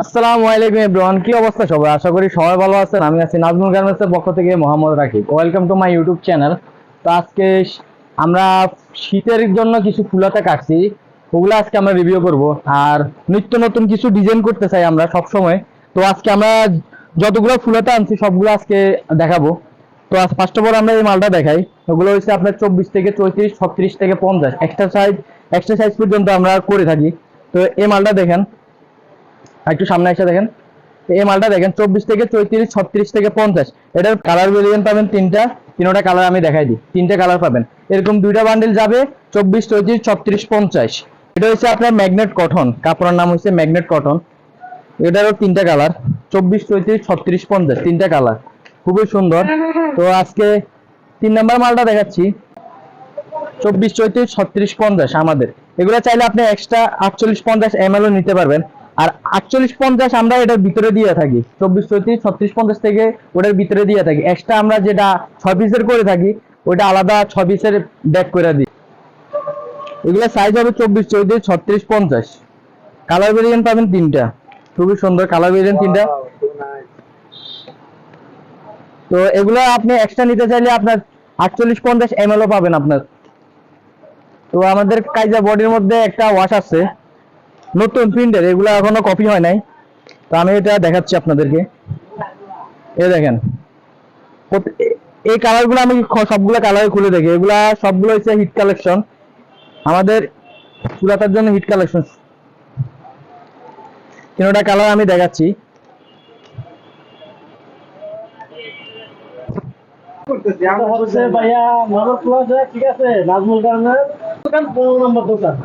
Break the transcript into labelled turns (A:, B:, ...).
A: আসসালামু আলাইকুম এভরিওয়ান, কি অবস্থা সবাই? আশা করি সবাই ভালো আছেন। আমি আছি নাজমুল গার্মেন্টসের পক্ষ থেকে Mohammad Rakib. Welcome to my YouTube channel. তো আজকে আমরা শীতের জন্য কিছু ফুলাতে কাটছি, ওগুলো আজকে আমরা রিভিউ করব। আর নিত্য নতুন কিছু ডিজাইন করতে চাই আমরা সব সময়। তো আজকে আমরা যতগুলো ফুলাতে আনছি সবগুলো আজকে দেখাবো। তো আজ ফার্স্ট অফ অল আমরা এই মালটা দেখাই। ওগুলো হচ্ছে আপনার 24 থেকে 34, 36 থেকে 50 এক্সট্রা সাইজ পর্যন্ত আমরা করে থাকি। তো এই মালটা দেখেন, একটু সামনে এসে দেখেন। এই মালটা দেখেন 24 থেকে 34, 36 থেকে 50। এটার কালার ভেরিয়েন্ট পাবেন তিনটা কালার আমি দেখাই দিই। তিনটা কালার পাবেন, এরকম দুইটা বান্ডেল যাবে 24, 34, 36, 50। এটা হচ্ছে আপনার ম্যাগনেট কটন, কাপড়ের নাম হচ্ছে ম্যাগনেট কটন। এটারও তিনটা কালার, 24, 34, 36, 50, তিনটা কালার, খুবই সুন্দর। তো আজকে 3 নাম্বার মালটা দেখাচ্ছি, 24, 34, 36, 50 আমাদের। এগুলো চাইলে আপনি এক্সট্রা 48, 50 ml নিতে পারবেন। আর 48, 50 আমরা এটার ভিতরে দিয়ে থাকি, 24, 34, 36, 50 থেকে ওটার ভিতরে দিয়ে থাকি। এক্সট্রা আমরা যেটা 6 পিসের করে থাকি ওটা আলাদা 6 পিসের ব্যাক করে দিই। এগুলো সাইজ হবে 24, 34, 36, 50। কালার ভেরিয়েন্ট পাবেন তিনটা, খুবই সুন্দর কালার ভেরিয়েন্ট তিনটা। তো এগুলো আপনি এক্সট্রা নিতে চাইলে আপনার 48, 50 ml পাবেন আপনার। তো আমাদের কাইজা বডির মধ্যে একটা ওয়াশ আছে নতুন প্রিন্টের, এগুলো এখনো কপি হয় নাই। তো আমি এটা দেখাচ্ছি আপনাদেরকে। এই দেখেন, এই কালারগুলো আমি সবগুলো কালার খুলে দেখি। এগুলা সবগুলো হচ্ছে হিট কালেকশন আমাদের, পুরাতার জন্য হিট কালেকশন। তিনটা কালার আমি দেখাচ্ছি।
B: ভাইয়া নগর প্লাজা, ঠিক আছে, নাজমুল গার্মেন্টস দোকান 15 নম্বর দোকান।